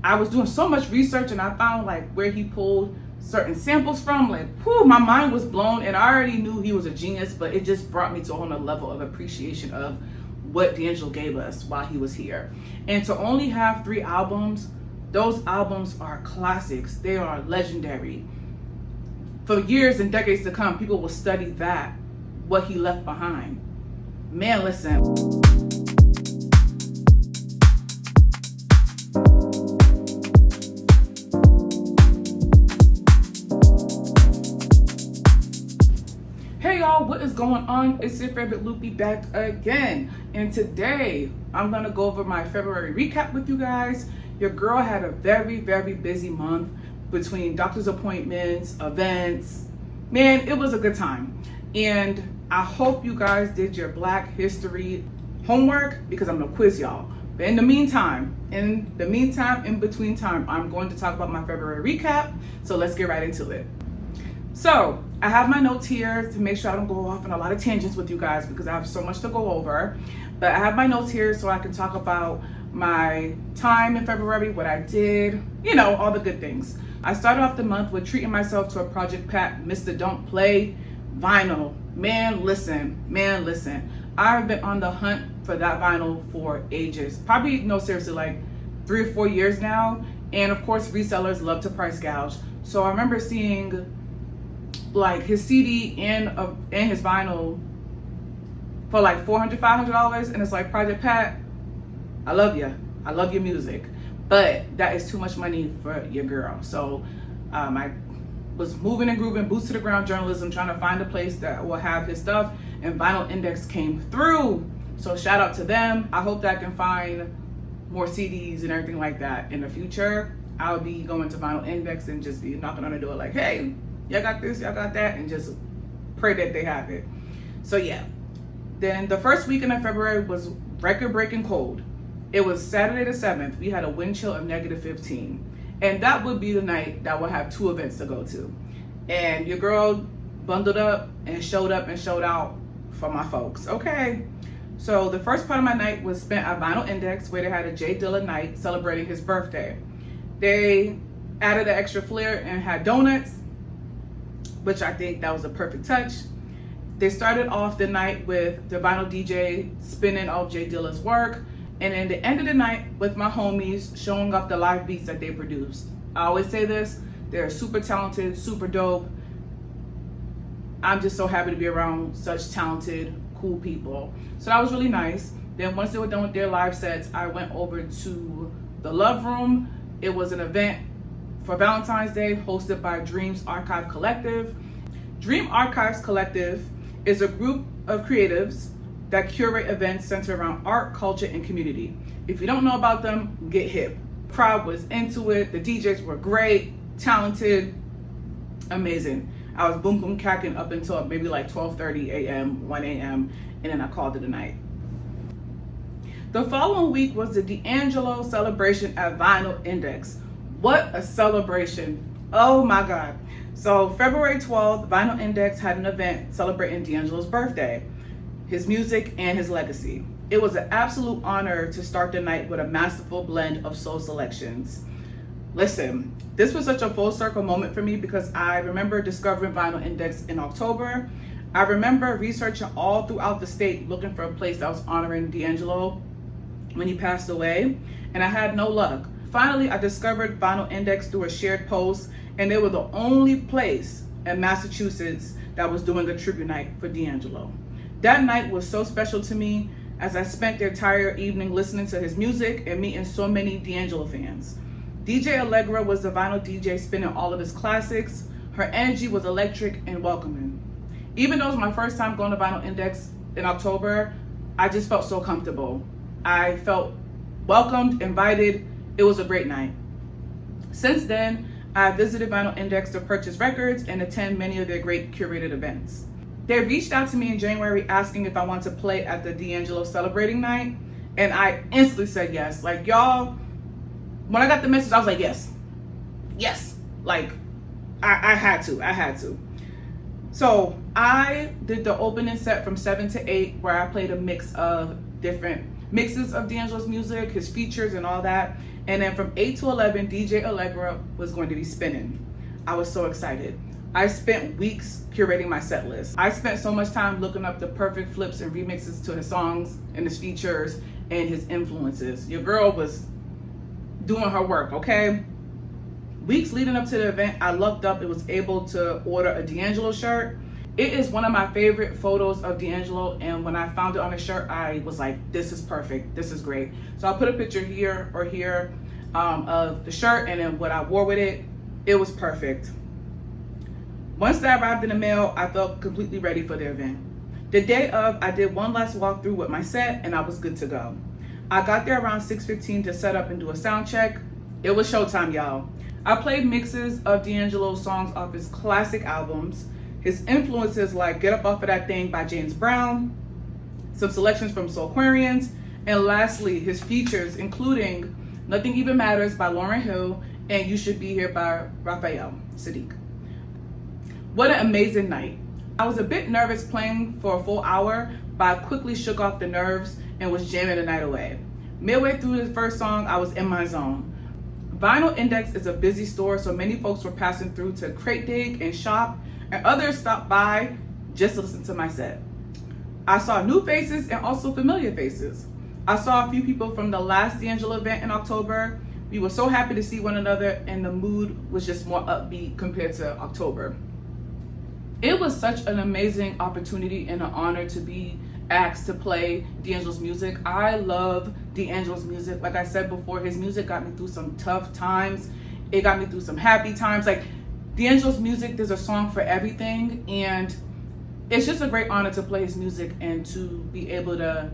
I was doing so much research and I found like where he pulled certain samples from, like, whew, my mind was blown, and I already knew he was a genius, but it just brought me to a whole nother level of appreciation of what D'Angelo gave us while he was here. And to only have 3 albums, those albums are classics. They are legendary. For years and decades to come, people will study that, what he left behind. Man, listen. Hey y'all, what is going on? It's your favorite Loopy back again. And today, I'm gonna go over my February recap with you guys. Your girl had a very, very busy month between doctor's appointments, events. Man, it was a good time. And I hope you guys did your Black History homework because I'm gonna quiz y'all. But in between time, I'm going to talk about my February recap. So let's get right into it. So I have my notes here to make sure I don't go off on a lot of tangents with you guys because I have so much to go over. But I have my notes here so I can talk about my time in February, what I did, you know, all the good things. I started off the month with treating myself to a Project Pat Mr. Don't Play vinyl. Man, listen. I've been on the hunt for that vinyl for ages. Probably, no, seriously, like 3 or 4 years now. And of course, resellers love to price gouge. So I remember seeing like his CD and his vinyl for like $400, $500, and it's like, Project Pat, I love you. I love your music, but that is too much money for your girl. So I was moving and grooving, boots to the ground journalism, trying to find a place that will have his stuff, and Vinyl Index came through. So shout out to them. I hope that I can find more CDs and everything like that in the future. I'll be going to Vinyl Index and just be knocking on the door like, hey, y'all got this, y'all got that, and just pray that they have it. So yeah. Then the first weekend of February was record-breaking cold. It was Saturday the 7th. We had a wind chill of -15. And that would be the night that we'll have 2 events to go to. And your girl bundled up and showed out for my folks, okay? So the first part of my night was spent at Vinyl Index, where they had a Jay Dilla night celebrating his birthday. They added an extra flair and had donuts, which I think that was a perfect touch. They started off the night with the vinyl DJ spinning off Jay Dilla's work, and then the end of the night with my homies showing off the live beats that they produced. I always say this, they're super talented, super dope. I'm just so happy to be around such talented, cool people. So that was really nice. Then once they were done with their live sets, I went over to the Love Room. It was an event for Valentine's Day hosted by Dreams Archive Collective. Dream Archives Collective is a group of creatives that curate events centered around art, culture, and community. If you don't know about them, get hip. Crowd was into it. The DJs were great, talented, amazing. I was boom boom cacking up until maybe like 12:30 a.m., 1 a.m., and then I called it a night. The following week was the D'Angelo celebration at Vinyl Index. What a celebration. Oh my God. So February 12th, Vinyl Index had an event celebrating D'Angelo's birthday, his music, and his legacy. It was an absolute honor to start the night with a masterful blend of soul selections. Listen, this was such a full circle moment for me because I remember discovering Vinyl Index in October. I remember researching all throughout the state looking for a place that was honoring D'Angelo when he passed away, and I had no luck. Finally, I discovered Vinyl Index through a shared post, and they were the only place in Massachusetts that was doing a tribute night for D'Angelo. That night was so special to me as I spent the entire evening listening to his music and meeting so many D'Angelo fans. DJ Allegra was the vinyl DJ spinning all of his classics. Her energy was electric and welcoming. Even though it was my first time going to Vinyl Index in October, I just felt so comfortable. I felt welcomed, invited. It was a great night. Since then, I visited Vinyl Index to purchase records and attend many of their great curated events. They reached out to me in January asking if I want to play at the D'Angelo celebrating night, and I instantly said yes. Like, y'all, when I got the message, I was like, yes. Like, I had to. So I did the opening set from 7 to 8, where I played a mix of different mixes of D'Angelo's music, his features and all that. And then from 8 to 11, DJ Allegra was going to be spinning. I was so excited. I spent weeks curating my set list. I spent so much time looking up the perfect flips and remixes to his songs and his features and his influences. Your girl was doing her work, okay? Weeks leading up to the event, I lucked up and was able to order a D'Angelo shirt. It is one of my favorite photos of D'Angelo, and when I found it on a shirt, I was like, this is perfect, this is great. So I'll put a picture here or here of the shirt and then what I wore with it. It was perfect. Once that arrived in the mail, I felt completely ready for the event. The day of, I did one last walkthrough with my set and I was good to go. I got there around 6:15 to set up and do a sound check. It was showtime, y'all. I played mixes of D'Angelo's songs off his classic albums, his influences like Get Up Off of That Thing by James Brown, some selections from Crayons, and lastly, his features including Nothing Even Matters by Lauryn Hill and You Should Be Here by Raphael Sadiq. What an amazing night. I was a bit nervous playing for a full hour, but I quickly shook off the nerves and was jamming the night away. Midway through the first song, I was in my zone. Vinyl Index is a busy store, so many folks were passing through to crate dig and shop, and others stopped by just to listen to my set. I saw new faces and also familiar faces. I saw a few people from the last D'Angelo event in October. We were so happy to see one another, and the mood was just more upbeat compared to October. It was such an amazing opportunity and an honor to be asked to play D'Angelo's music. I love D'Angelo's music. Like I said before, his music got me through some tough times. It got me through some happy times. Like D'Angelo's music, there's a song for everything. And it's just a great honor to play his music and to be able to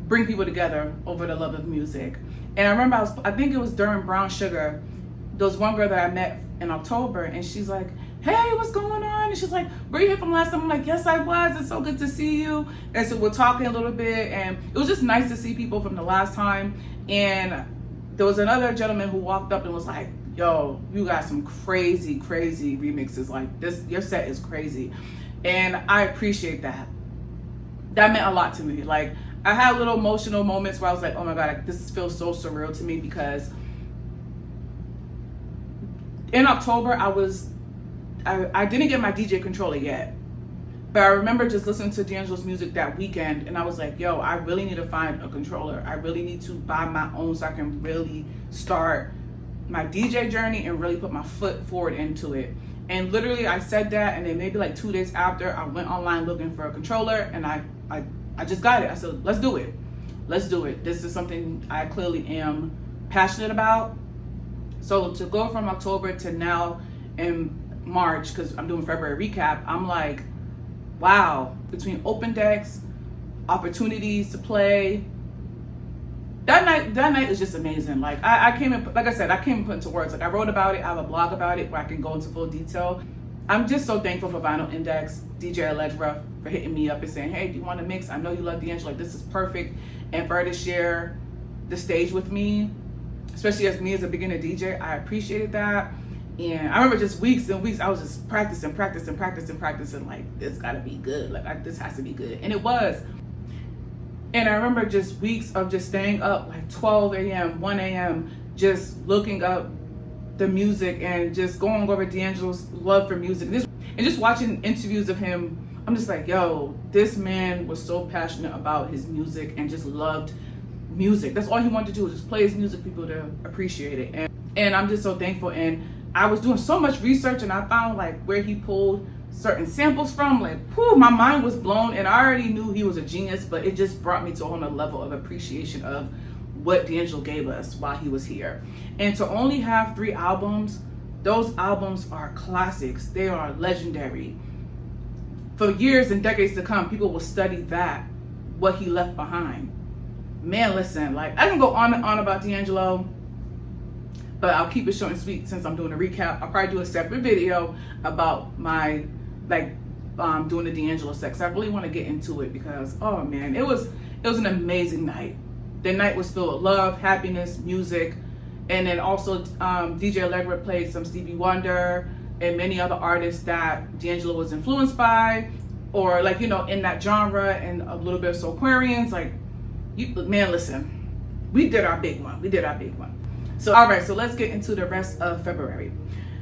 bring people together over the love of music. And I remember I think it was during Brown Sugar, there was one girl that I met in October and she's like, hey, what's going on? And she's like, were you here from last time? I'm like, yes, I was. It's so good to see you. And so we're talking a little bit, and it was just nice to see people from the last time. And there was another gentleman who walked up and was like, yo, you got some crazy, crazy remixes. Like this, your set is crazy. And I appreciate that. That meant a lot to me. Like I had little emotional moments where I was like, oh my God, this feels so surreal to me, because in October, I didn't get my DJ controller yet, but I remember just listening to D'Angelo's music that weekend, and I was like, yo, I really need to find a controller. I really need to buy my own so I can really start my DJ journey and really put my foot forward into it. And literally I said that, and then maybe like 2 days after, I went online looking for a controller, and I just got it. I said, let's do it. Let's do it. This is something I clearly am passionate about. So to go from October to now in March, because I'm doing February recap, I'm like, wow, between open decks, opportunities to play, that night is just amazing. Like I came in, like I said, I came and put into words. Like I wrote about it, I have a blog about it where I can go into full detail. I'm just so thankful for Vinyl Index, DJ Allegra, for hitting me up and saying, hey, do you want to mix? I know you love D'Angelo, like this is perfect. And for her to share the stage with me, especially as me as a beginner DJ, I appreciated that. And I remember just weeks and weeks, I was just practicing, like, this gotta be good. Like, this has to be good. And it was. And I remember just weeks of just staying up like 12 a.m., 1 a.m., just looking up the music and just going over D'Angelo's love for music. And just watching interviews of him, I'm just like, yo, this man was so passionate about his music and just loved music. That's all he wanted to do, was just play his music, people to appreciate it. And I'm just so thankful. And I was doing so much research, and I found like where he pulled certain samples from. Like, whew, my mind was blown, and I already knew he was a genius, but it just brought me to a whole nother level of appreciation of what D'Angelo gave us while he was here. And to only have 3 albums, those albums are classics. They are legendary. For years and decades to come, people will study that, what he left behind. Man, listen, like I can go on and on about D'Angelo, but I'll keep it short and sweet since I'm doing a recap. I'll probably do a separate video about my, doing the D'Angelo sex. I really want to get into it because, oh man, it was an amazing night. The night was filled with love, happiness, music, and then also DJ Allegra played some Stevie Wonder and many other artists that D'Angelo was influenced by, or like, you know, in that genre, and a little bit of Crayons. Like, Man, listen, we did our big one. We did our big one. So, all right, so let's get into the rest of February.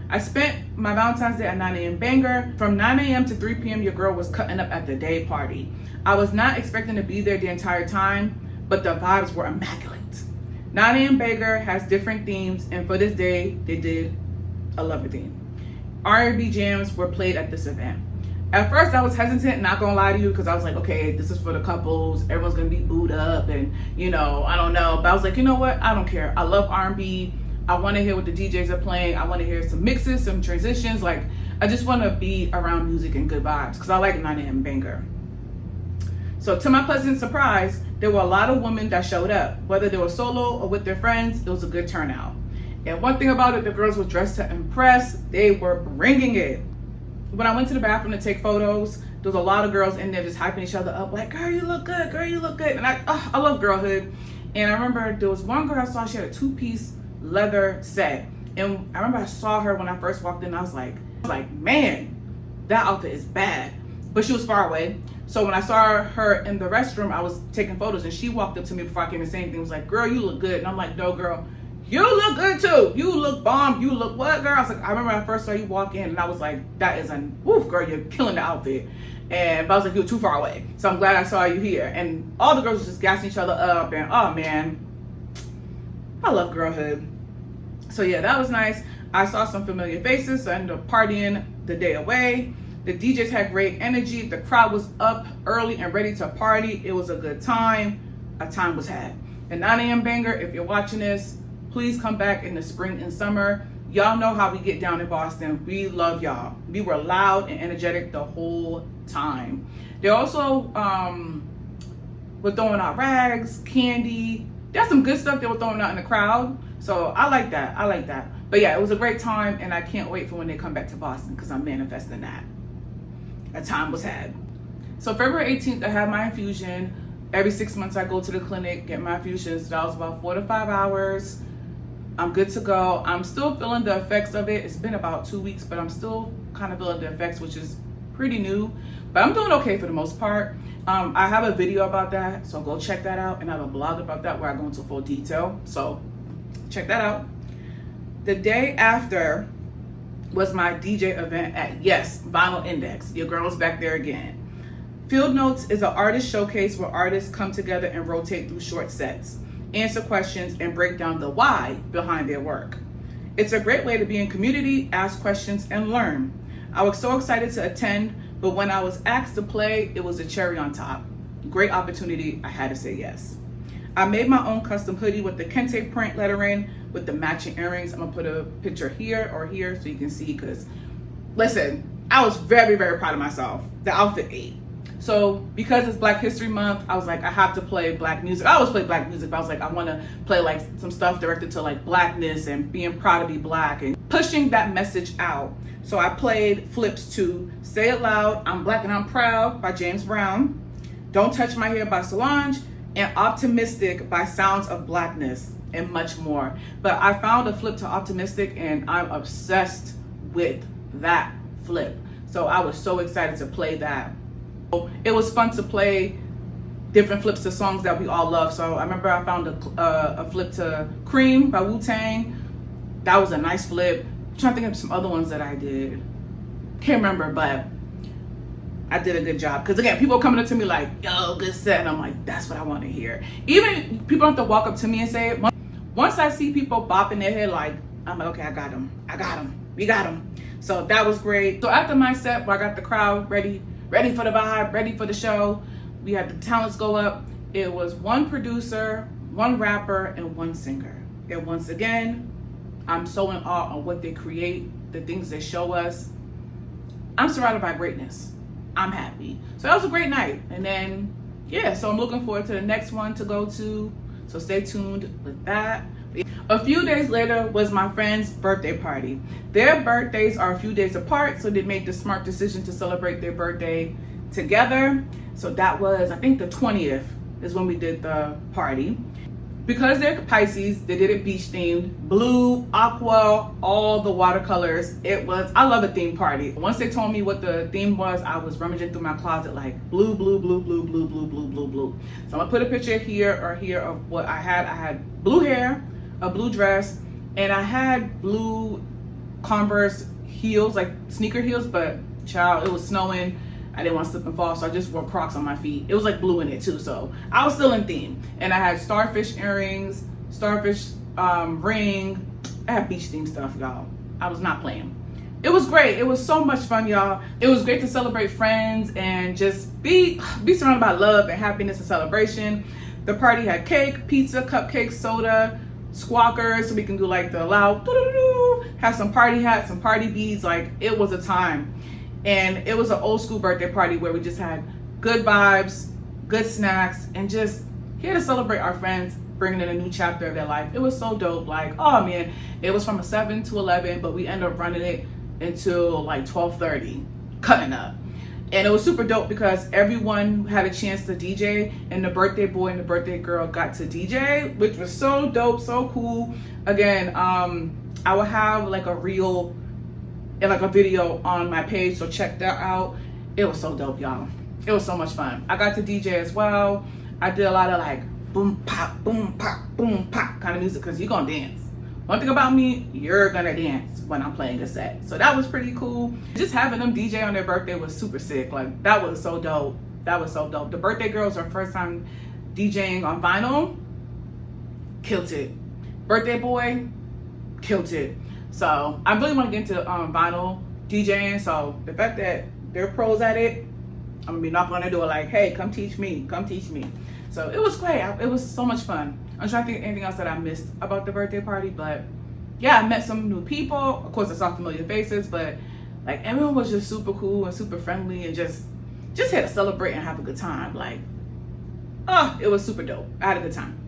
I spent my Valentine's Day at 9 a.m. banger. From 9 a.m. to 3 p.m., your girl was cutting up at the day party. I was not expecting to be there the entire time, but the vibes were immaculate. 9 a.m. banger has different themes, and for this day, they did a lover theme. R&B jams were played at this event. At first, I was hesitant, not gonna lie to you, because I was like, okay, this is for the couples. Everyone's gonna be booed up, and I don't know. But I was like, you know what? I don't care. I love R&B. I want to hear what the DJs are playing. I want to hear some mixes, some transitions. Like, I just want to be around music and good vibes because I like 9 a.m. banger. So to my pleasant surprise, there were a lot of women that showed up. Whether they were solo or with their friends, it was a good turnout. And one thing about it, the girls were dressed to impress. They were bringing it. When I went to the bathroom to take photos, there was a lot of girls in there just hyping each other up, like, girl, you look good, girl, you look good. And I love girlhood. And I remember there was one girl I saw, she had a 2-piece leather set. And I remember I saw her when I first walked in. I was like, man, that outfit is bad. But she was far away. So when I saw her in the restroom, I was taking photos, and she walked up to me before I came and said anything. Was like, girl, you look good. And I'm like, no, girl, you look good too. You look bomb. You look what, girl? I was like, I remember I first saw you walk in, and I was like, that is woof, girl, you're killing the outfit. But I was like, you were too far away. So I'm glad I saw you here. And all the girls were just gassing each other up, and oh man, I love girlhood. So yeah, that was nice. I saw some familiar faces, so I ended up partying the day away. The DJs had great energy. The crowd was up early and ready to party. It was a good time. A time was had. And 9 a.m. banger, if you're watching this, please come back in the spring and summer. Y'all know how we get down in Boston. We love y'all. We were loud and energetic the whole time. They also were throwing out rags, candy. There's some good stuff they were throwing out in the crowd. So I like that. I like that. But yeah, it was a great time, and I can't wait for when they come back to Boston because I'm manifesting that. A time was had. So February 18th, I had my infusion. Every 6 months, I go to the clinic, get my infusion. So that was about 4 to 5 hours. I'm good to go. I'm still feeling the effects of it. It's been about 2 weeks, but I'm still kind of feeling the effects, which is pretty new. But I'm doing okay for the most part. I have a video about that, so go check that out. And I have a blog about that where I go into full detail. So check that out. The day after was my DJ event at Yes, Vinyl Index. Your girl's back there again. Field Notes is an artist showcase where artists come together and rotate through short sets, answer questions, and break down the why behind their work. It's a great way to be in community, ask questions, and learn. I was so excited to attend, but when I was asked to play, it was a cherry on top. Great opportunity, I had to say yes. I made my own custom hoodie with the Kente print lettering with the matching earrings. I'm gonna put a picture here or here so you can see, because listen, I was very, very proud of myself. The outfit ate. So because it's Black History Month, I was like, I have to play Black music. I always play Black music, but I was like, I wanna play like some stuff directed to like Blackness and being proud to be Black and pushing that message out. So I played flips to Say It Loud, I'm Black and I'm Proud by James Brown, Don't Touch My Hair by Solange, and Optimistic by Sounds of Blackness, and much more. But I found a flip to Optimistic, and I'm obsessed with that flip. So I was so excited to play that. It was fun to play different flips to songs that we all love. So I remember I found a flip to Cream by Wu-Tang. That was a nice flip. I'm trying to think of some other ones that I did. Can't remember, but I did a good job. Because again, people coming up to me like, yo, good set. And I'm like, that's what I want to hear. Even people don't have to walk up to me and say it. Once I see people bopping their head, like, I'm like, okay, I got them. We got them. So that was great. So after my set, where I got the crowd ready for the vibe, ready for the show, we had the talents go up. It was one producer, one rapper, and one singer. And once again, I'm so in awe of what they create, the things they show us. I'm surrounded by greatness. I'm happy. So that was a great night. And then, yeah, so I'm looking forward to the next one to go to. So stay tuned with that. A few days later was my friend's birthday party. Their birthdays are a few days apart, so they made the smart decision to celebrate their birthday together. So that was, I think the 20th is when we did the party. Because they're Pisces, they did it beach themed, blue, aqua, all the watercolors. I love a theme party. Once they told me what the theme was, I was rummaging through my closet like blue, blue, blue, blue, blue, blue, blue, blue, blue. So I'm gonna put a picture here or here of what I had. I had blue hair, a blue dress, and I had blue Converse heels, like sneaker heels, but child, it was snowing. I didn't want to slip and fall, so I just wore Crocs on my feet. It was like blue in it too, so I was still in theme. And I had starfish earrings, starfish ring. I had beach theme stuff, y'all. I was not playing. It was great. It was so much fun, y'all. It was great to celebrate friends and just be surrounded by love and happiness and celebration. The party had cake, pizza, cupcakes, soda, squawkers, so we can do like the loud, have some party hats, some party beads. Like, it was a time. And it was an old school birthday party where we just had good vibes, good snacks, and just here to celebrate our friends bringing in a new chapter of their life. It was so dope. Like, oh man, it was from 7 to 11, but we ended up running it until like 12:30, cutting up. And it was super dope because everyone had a chance to DJ, and the birthday boy and the birthday girl got to DJ, which was so dope, so cool. Again, I will have like a reel and like a video on my page, so check that out. It was so dope, y'all. It was so much fun. I got to DJ as well. I did a lot of like boom pop kind of music, because you're gonna dance. One thing about me, you're gonna dance when I'm playing a set. So that was pretty cool. Just having them DJ on their birthday was super sick. Like, that was so dope. That was so dope. The birthday girls, are first time DJing on vinyl, killed it. Birthday boy, killed it. So I really want to get into vinyl DJing. So the fact that they're pros at it, I'm gonna be knocking on their door like, hey, come teach me, come teach me. So it was great. It was so much fun. I'm trying to think of anything else that I missed about the birthday party, but yeah, I met some new people. Of course, I saw familiar faces, but like, everyone was just super cool and super friendly and just here to celebrate and have a good time. Like, oh, it was super dope. I had a good time.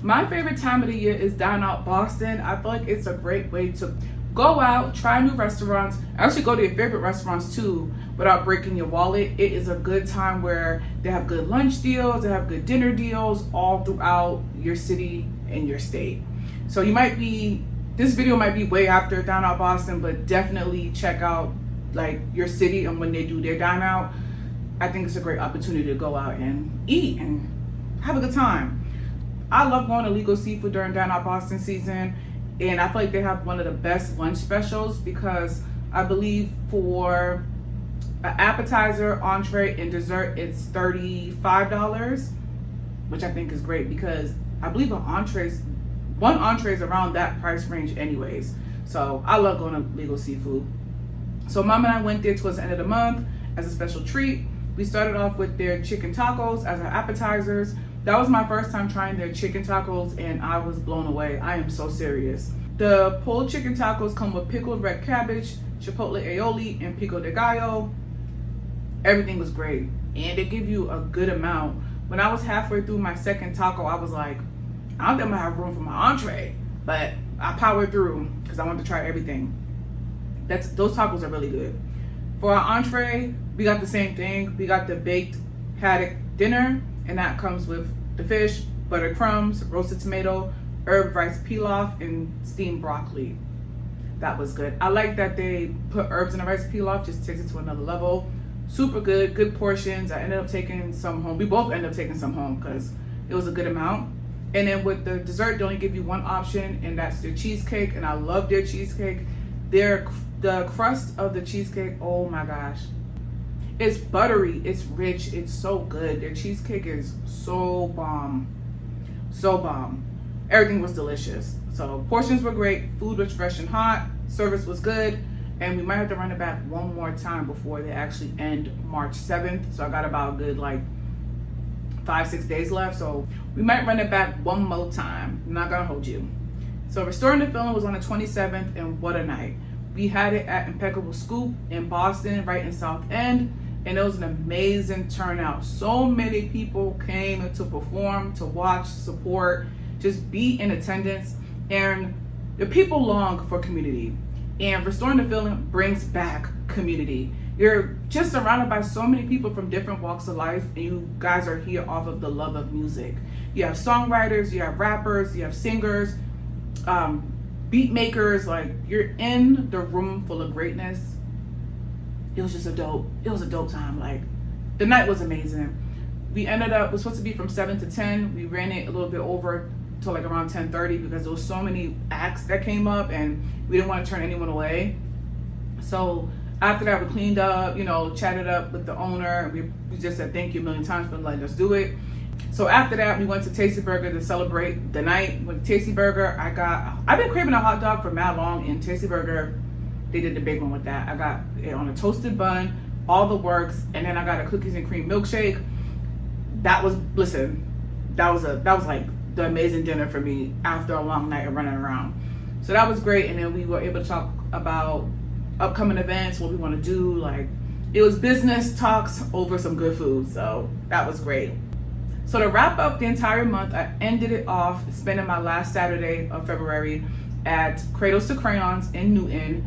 My favorite time of the year is Dine Out Boston. I feel like it's a great way to go out, try new restaurants, actually go to your favorite restaurants too without breaking your wallet. It is a good time where they have good lunch deals, they have good dinner deals all throughout your city and your state. So this video might be way after Dine Out Boston, but definitely check out like your city and when they do their Dine Out. I think it's a great opportunity to go out and eat and have a good time. I love going to Legal Seafood during Dine Out Boston season, and I feel like they have one of the best lunch specials, because I believe for an appetizer, entree, and dessert, it's $35, which I think is great, because I believe one entree is around that price range anyways. So I love going to Legal Seafood. So Mom and I went there towards the end of the month as a special treat. We started off with their chicken tacos as our appetizers. That was my first time trying their chicken tacos, and I was blown away. I am so serious. The pulled chicken tacos come with pickled red cabbage, chipotle aioli, and pico de gallo. Everything was great, and they give you a good amount. When I was halfway through my second taco, I was like, I don't think I'm gonna have room for my entree, but I powered through because I wanted to try everything. Those tacos are really good. For our entree, we got the same thing. We got the baked haddock dinner, and that comes with the fish, buttered crumbs, roasted tomato, herb rice pilaf, and steamed broccoli. That was good. I like that they put herbs in the rice pilaf, just takes it to another level. Super good, good portions. I ended up taking some home. We both ended up taking some home because it was a good amount. And then with the dessert, they only give you one option, and that's their cheesecake, and I love their cheesecake. The crust of the cheesecake, oh my gosh. It's buttery, it's rich, it's so good. Their cheesecake is so bomb. So bomb. Everything was delicious. So portions were great, food was fresh and hot, service was good, and we might have to run it back one more time before they actually end March 7th. So I got about a good like 5-6 days left. So we might run it back one more time. I'm not gonna hold you. So Restoring the Feeling was on the 27th, and what a night. We had it at Impeccable Scoop in Boston, right in South End, and it was an amazing turnout. So many people came to perform, to watch, support, just be in attendance, and the people long for community. And Restoring the Feeling brings back community. You're just surrounded by so many people from different walks of life, and you guys are here off of the love of music. You have songwriters, you have rappers, you have singers, beat makers. Like, you're in the room full of greatness. It was a dope time. Like, the night was amazing. We ended up, it was supposed to be from 7 to 10. We ran it a little bit over to like around 10:30 because there was so many acts that came up and we didn't want to turn anyone away. So after that, we cleaned up, chatted up with the owner. We just said thank you a million times for letting us do it. So after that, we went to Tasty Burger to celebrate the night. With Tasty Burger, I've been craving a hot dog for mad long, and Tasty Burger, they did the big one with that. I got it on a toasted bun, all the works, and then I got a cookies and cream milkshake. That was like the amazing dinner for me after a long night of running around. So that was great, and then we were able to talk about upcoming events, what we want to do. Like, it was business talks over some good food, so that was great. So to wrap up the entire month, I ended it off spending my last Saturday of February at Cradles to Crayons in Newton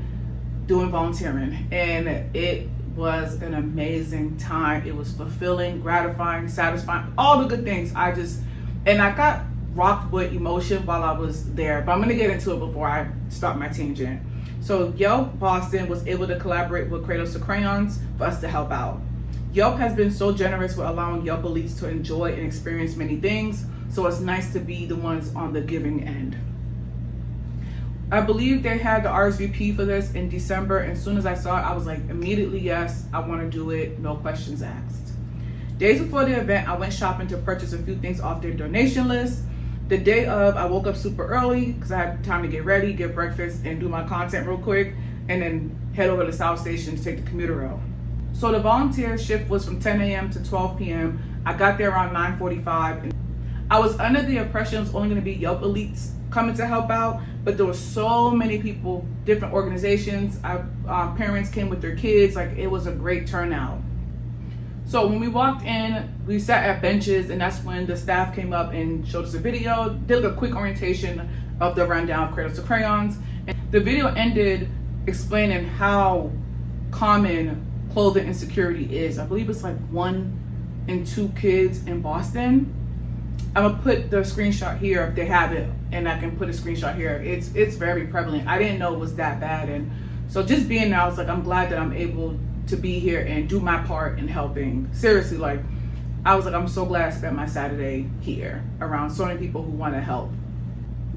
doing volunteering, and it was an amazing time. It was fulfilling, gratifying, satisfying, all the good things. I got rocked with emotion while I was there, but I'm gonna get into it before I start my tangent. So Yelp Boston was able to collaborate with Cradles to Crayons for us to help out. Yelp has been so generous with allowing Yelp elites to enjoy and experience many things, so it's nice to be the ones on the giving end. I believe they had the RSVP for this in December, and as soon as I saw it, I was like, immediately, yes, I want to do it, no questions asked. Days before the event, I went shopping to purchase a few things off their donation list. The day of, I woke up super early because I had time to get ready, get breakfast, and do my content real quick, and then head over to South Station to take the commuter rail. So the volunteer shift was from 10 a.m. to 12 p.m. I got there around 9:45. And I was under the impression it was only going to be Yelp elites coming to help out, but there were so many people, different organizations. Parents came with their kids. Like, it was a great turnout. So when we walked in, we sat at benches, and that's when the staff came up and showed us a video, did a quick orientation of the rundown of Cradles to Crayons. And the video ended explaining how common clothing insecurity is. I believe it's like 1 in 2 kids in Boston. I'm gonna put the screenshot here if they have it, and I can put a screenshot here. It's very prevalent. I didn't know it was that bad, and so just being there, I was like, I'm glad that I'm able to be here and do my part in helping. Seriously, like, I was like, I'm so glad I spent my Saturday here around so many people who want to help.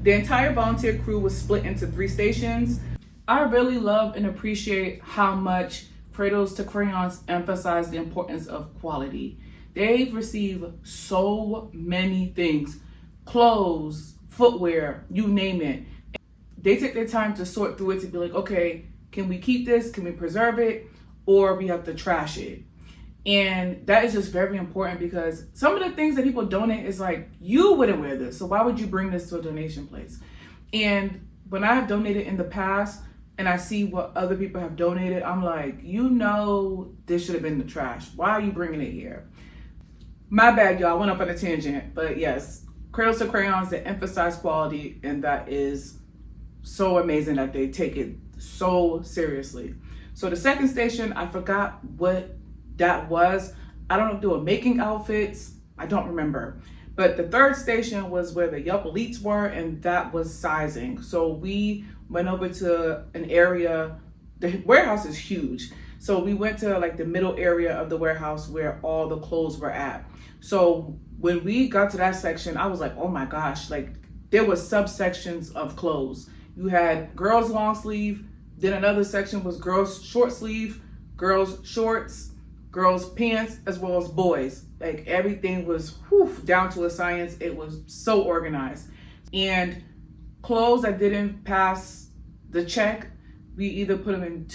The entire volunteer crew was split into 3 stations. I really love and appreciate how much Cradles to Crayons emphasize the importance of quality. They've received so many things, clothes, footwear, you name it. They take their time to sort through it to be like, okay, can we keep this? Can we preserve it? Or we have to trash it. And that is just very important because some of the things that people donate is like, you wouldn't wear this, so why would you bring this to a donation place? And when I have donated in the past and I see what other people have donated, I'm like, this should have been the trash. Why are you bringing it here? My bad, y'all. I went up on a tangent, but yes, Cradles to Crayons, they emphasize quality, and that is so amazing that they take it so seriously. So the second station, I forgot what that was. I don't know if they were making outfits. I don't remember. But the third station was where the Yelp elites were, and that was sizing. So we went over to an area. The warehouse is huge. So we went to like the middle area of the warehouse where all the clothes were at. So when we got to that section, I was like, oh my gosh, like there was subsections of clothes. You had girls long sleeve, then another section was girls short sleeve, girls shorts, girls pants, as well as boys. Like everything was down to a science. It was so organized. And clothes that didn't pass the check, we put them in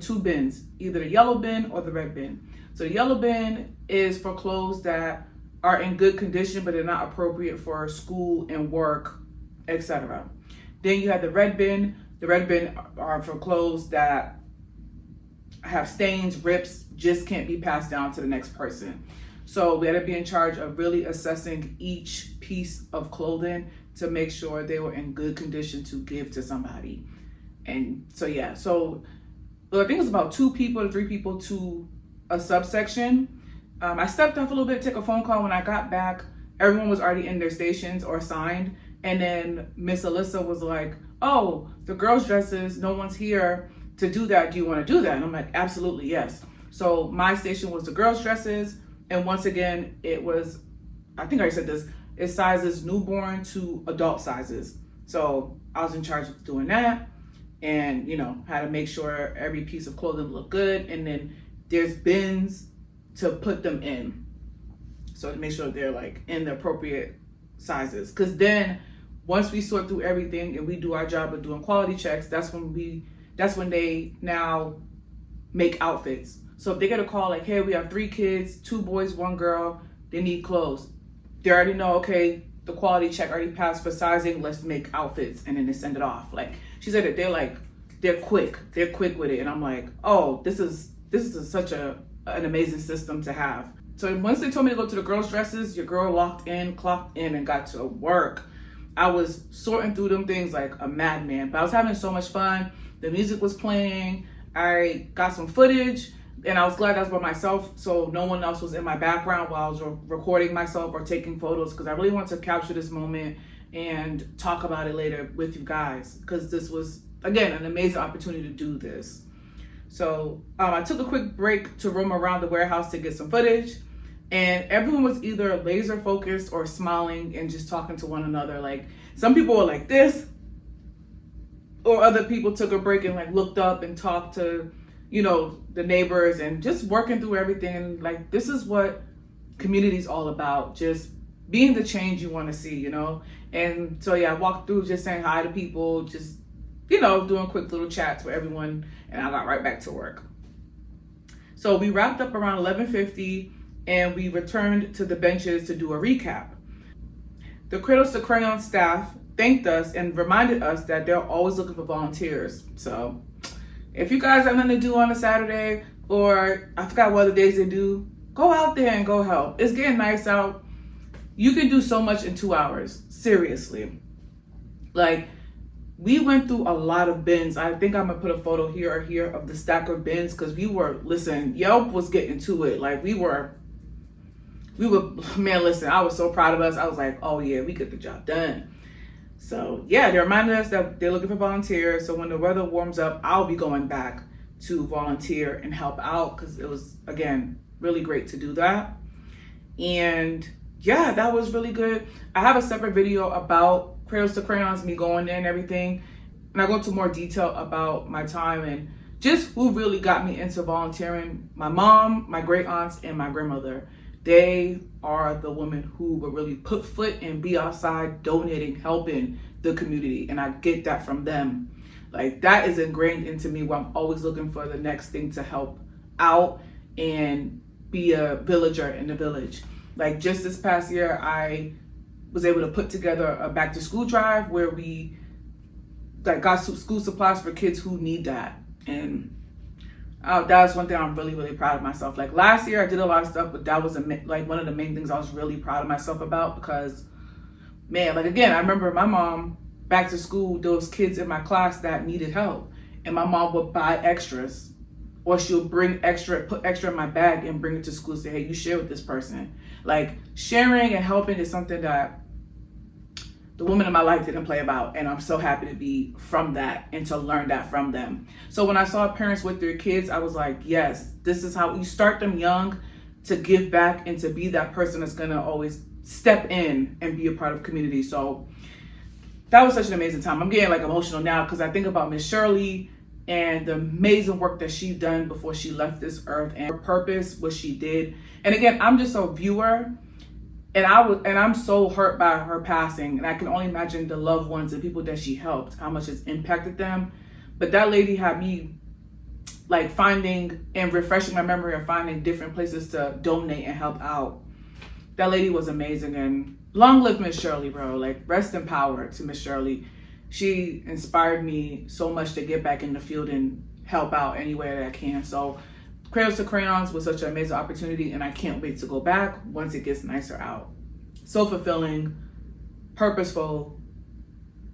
2 bins, either the yellow bin or the red bin. So the yellow bin is for clothes that are in good condition, but they're not appropriate for school and work, etc. Then you have the red bin. The red bin are for clothes that have stains, rips, just can't be passed down to the next person. So we had to be in charge of really assessing each piece of clothing to make sure they were in good condition to give to somebody. And so, yeah, so I think it was about 2 people to 3 people to a subsection. I stepped off a little bit to take a phone call. When I got back, everyone was already in their stations or assigned. And then Miss Alyssa was like, oh, the girls' dresses, no one's here to do that. Do you want to do that? And I'm like, absolutely, yes. So my station was the girls' dresses. And once again, it was, I think I said this, it sizes newborn to adult sizes. So I was in charge of doing that, and had to make sure every piece of clothing looked good. And then there's bins to put them in, so to make sure they're like in the appropriate sizes. Because then once we sort through everything and we do our job of doing quality checks, that's when they now make outfits. So if they get a call like, hey, we have 3 kids, 2 boys, 1 girl, they need clothes, they already know, okay, the quality check already passed for sizing, let's make outfits, and then they send it off. Like she said that they're quick with it. And I'm like, oh, this is such an amazing system to have. So once they told me to go to the girls' dresses, your girl clocked in and got to work. I was sorting through them things like a madman, but I was having so much fun. The music was playing, I got some footage, and I was glad I was by myself, so no one else was in my background while I was recording myself or taking photos, because I really want to capture this moment and talk about it later with you guys, because this was, again, an amazing opportunity to do this. So I took a quick break to roam around the warehouse to get some footage, and everyone was either laser focused or smiling and just talking to one another. Like some people were like this, or other people took a break and like looked up and talked to the neighbors, and just working through everything. And like, this is what community's all about, just being the change you want to see, And so yeah, I walked through just saying hi to people, just doing quick little chats with everyone, and I got right back to work. So we wrapped up around 11:50, and we returned to the benches to do a recap. The Cradles to Crayons staff thanked us and reminded us that they're always looking for volunteers. So if you guys have nothing to do on a Saturday, or I forgot what other days they do, go out there and go help. It's getting nice out. You can do so much in 2 hours, seriously. Like, we went through a lot of bins. I think I'm gonna put a photo here or here of the stack of bins, because Yelp was getting to it. Like we were, man, listen, I was so proud of us. I was like, oh yeah, we get the job done. So yeah, they reminded us that they're looking for volunteers. So when the weather warms up, I'll be going back to volunteer and help out, because it was, again, really great to do that. And yeah, that was really good. I have a separate video about Cradles to Crayons, me going there and everything. And I go into more detail about my time and just who really got me into volunteering. My mom, my great aunts, and my grandmother. They are the women who would really put foot and be outside donating, helping the community. And I get that from them. Like, that is ingrained into me, where I'm always looking for the next thing to help out and be a villager in the village. Like just this past year, I was able to put together a back to school drive where we got school supplies for kids who need that. And that was one thing I'm really, really proud of myself. Like last year I did a lot of stuff, but that was one of the main things I was really proud of myself about, because man, like again, I remember my mom back to school, there was kids in my class that needed help, and my mom would buy extras, or she'll bring extra, put extra in my bag and bring it to school, say, hey, you share with this person. Like sharing and helping is something that the woman in my life didn't play about, and I'm so happy to be from that and to learn that from them. So when I saw parents with their kids, I was like, yes, this is how you start them young to give back and to be that person that's gonna always step in and be a part of community. So that was such an amazing time. I'm getting like emotional now because I think about Miss Shirley and the amazing work that she done before she left this earth, and her purpose, what she did. And again, I'm just a viewer, and I'm so hurt by her passing, and I can only imagine the loved ones and people that she helped, how much it's impacted them. But that lady had me like finding and refreshing my memory of finding different places to donate and help out. That lady was amazing, and long live Miss Shirley, bro. Like, rest in power to Miss Shirley. She inspired me so much to get back in the field and help out anywhere that I can. So Cradles to Crayons was such an amazing opportunity, and I can't wait to go back once it gets nicer out. So fulfilling, purposeful.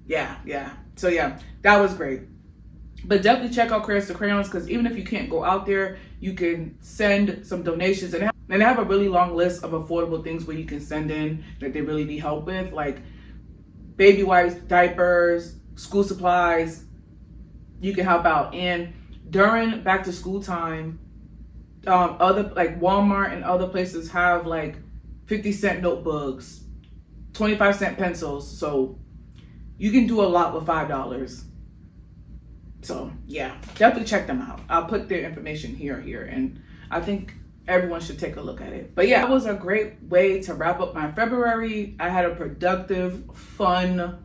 Yeah. So yeah, that was great. But definitely check out Crayons to Crayons, because even if you can't go out there, you can send some donations. And they have a really long list of affordable things where you can send in that they really need help with, like baby wipes, diapers, school supplies. You can help out. And during back to school time, other like Walmart and other places have like 50-cent notebooks, 25-cent pencils. So you can do a lot with $5. So yeah, definitely check them out. I'll put their information here, and I think everyone should take a look at it. But yeah, that was a great way to wrap up my February. I had a productive, fun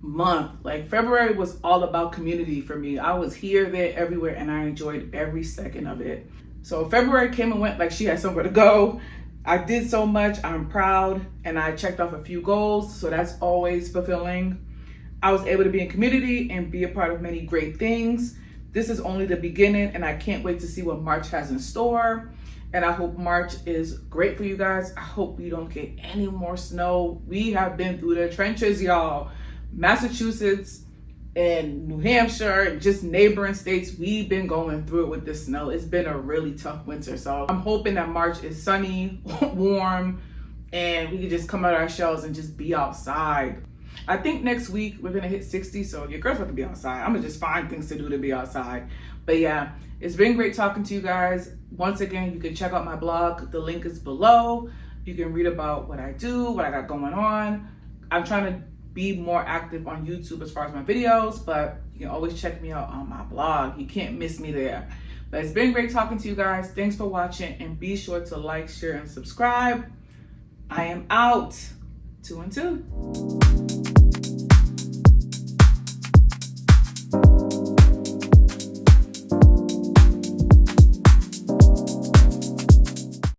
month. Like February was all about community for me. I was here, there, everywhere, and I enjoyed every second of it. So February came and went like she had somewhere to go. I did so much. I'm proud, and I checked off a few goals, so that's always fulfilling. I was able to be in community and be a part of many great things. This is only the beginning, and I can't wait to see what March has in store. And I hope March is great for you guys. I hope we don't get any more snow. We have been through the trenches, y'all. Massachusetts and New Hampshire and just neighboring states, we've been going through it with the snow. It's been a really tough winter. So I'm hoping that March is sunny, warm, and we can just come out of our shells and just be outside. I think next week we're gonna hit 60, so your girl's about to be outside. I'm gonna just find things to do to be outside. But yeah, it's been great talking to you guys. Once again, you can check out my blog. The link is below. You can read about what I do, what I got going on. I'm trying to be more active on YouTube as far as my videos, but you can always check me out on my blog. You can't miss me there. But it's been great talking to you guys. Thanks for watching, and be sure to like, share, and subscribe. I am out. 2 and 2.